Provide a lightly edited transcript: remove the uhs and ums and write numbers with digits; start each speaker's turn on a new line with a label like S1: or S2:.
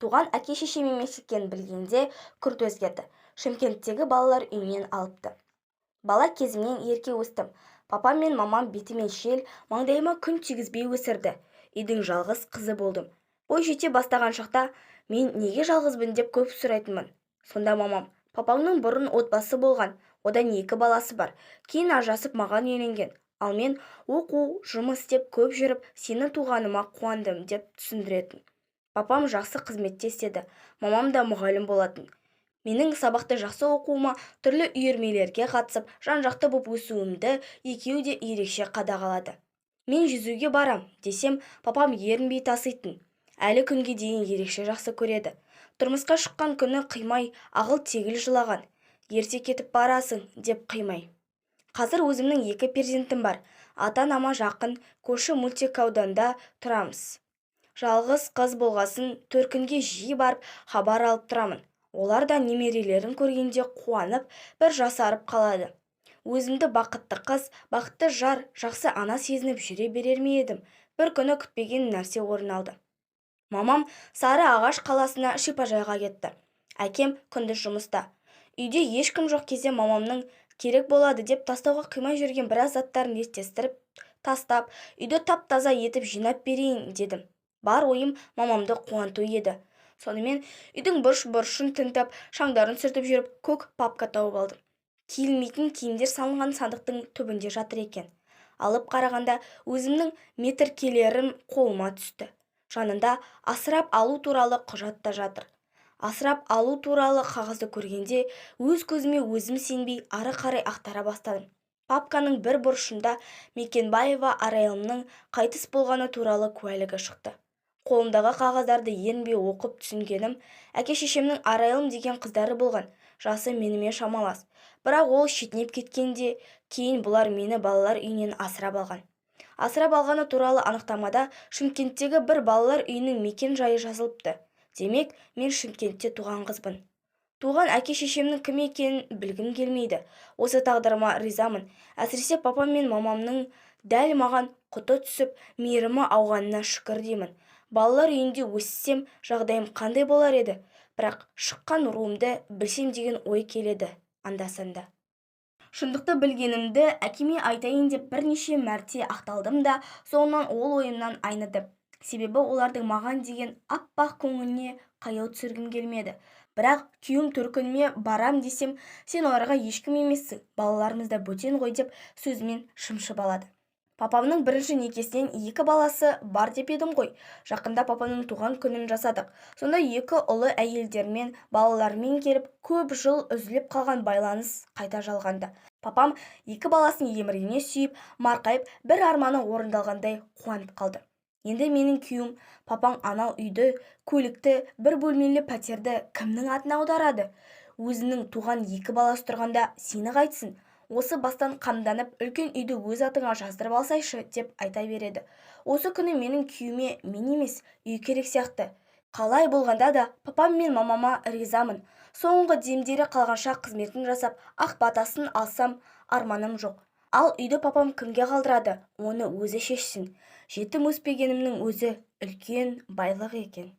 S1: Туған әке-шешем емес екенін білгенде күрт өзгерді. Шымкенттегі балалар үйінен алыпты. Бала кезімнен ерке өстім. Папам мен мамам бетіме жел, маңдайыма күн тигізбей өсірді. Үйдің жалғыз қызы болдым. Бой жете бастаған шақта мен неге жалғызбын деп көп сұрайтынмын. Сонда мамам, папаңның бұрын отбасы болған, одан 2 баласы бар. Кейін ажырасып маған үйленген. Ал мен оқу, жұмыс істеп көп жүріп, сені туғаныма қуандым деп түсіндіретін. Папам жақсы қызметте істеді, мамам да мұғалім болатын. Менің сабақты жақсы оқуыма, түрлі үйірмелерге қатысып, жан-жақты боп өсуімді екеуі де ерекше қадағалады. Мен жүзуге барам десем, папам ерінбей таситын. Әлі күнге дейін ерекше жақсы көреді. Тұрмысқа шыққан күні қимай, ағыл-тегіл жылаған. Ерте кетіп барасың деп қимай. Қазір өзімнің 2 перзентім бар. Ата-анама жақын, көрші мөлтек-ауданда тұрамыз. Жалғыз қыз болғасын, төркінге жиі барып хабар алып тұрамын. Олар да немерелерін көргенде қуанып, бір жасарып қалады. Өзімді бақытты қыз, бақытты жар, жақсы ана сезініп жүре берер ме едім. Бір күні күтпеген нәрсе орын алды. Мамам Сары Ағаш қаласына шипажайға кетті. Әкем күндіз жұмыста. Үйде ешкім жоқ кезде мамамның керек болады деп тастауға қимай жүрген біраз заттарын естестіріп, тастап, үйді тап-таза етіп жинап берейін дедім. Бар ойым мамамды қуанту еді. Сонымен үйдің бұрыш-бұрышын тінтіп, шаңдарын сүртіп жүріп, көк папка тауып алдым. Киілмейтін киімдер салынған сандықтың түбінде жатыр екен. Алып қарағанда өзімнің метіркелерім қолыма түсті. Жанында асырап алу туралы құжат та жатыр. Асырап алу туралы қағазды көргенде өз көзіме өзім сенбей ары қарай ақтара бастадым. Папканың бір бұрышында Мекенбаева Арайлымның қайтыс болғаны туралы куәлігі шықты. Қолымдағы қағаздарды ерінбей оқып түсінгенім, әке-шешемнің Арайлым деген қыздары болған, жасы менімен шамалас. Бірақ ол шетінеп кеткенде, кейін бұлар мені балалар үйінен асырап алған. Асырап алғаны туралы анықтамада Шымкенттегі бір балалар үйінің мекен жайы жазылыпты. Демек, мен Шымкентте туған қызбын. Туған әке-шешемнің кім екенін білгім келмейді. Осы тағдырыма ризамын. Әсіресе папам мен мамамның дәл маған құты түсіп, мейірімі ауғанына шүкір деймін. Балалар үйінде өссем, жағдайым қандай болар еді? Бірақ шыққан руымды білсем деген ой келеді анда-санда. Шындықты білгенімді әкеме айтайын деп бірнеше мәрте ақталдым да, соңынан ол ойымнан айныдым. Себебі олардың маған деген аппақ көңіліне қаяу түсіргім келмеді. Бірақ күйеуім төркініме барам десем, сен оларға ешкім емессің, балаларымыз да бөтен ғой деп сөзімен шымшып алады. Папамның бірінші некесінен 2 баласы бар деп едім ғой. Жақында папамның туған күнін жасадық. Сонда 2 ұлы әйелдермен, балаларымен келіп, көп жыл үзіліп қалған байланыс қайта жалғанды. Папам 2 баласын еміріне сүйіп, марқайып, бір арманы орындалғандай қуанып қалды. Енді менің күйеуім, папаң анау үйді, көлікті, бір бөлмелі пәтерді кімнің атына аударады? Өзінің туған 2 баласы тұрғанда сені қайтсын? Осы бастан қамданып, үлкен үйді өз атыңа жаздырып алсайшы деп айта береді. Осы күні менің күйеуіме мен емес, үй керек сияқты. Қалай болғанда да папам мен мамама ризамын. Соңғы демдері қалғанша қызметін жасап, ақ батасын алсам арманым жоқ. Ал үйді папам кімге қалдырады? Оны өзі шешсін. Жетім өспегенімнің өзі үлкен байлық екен.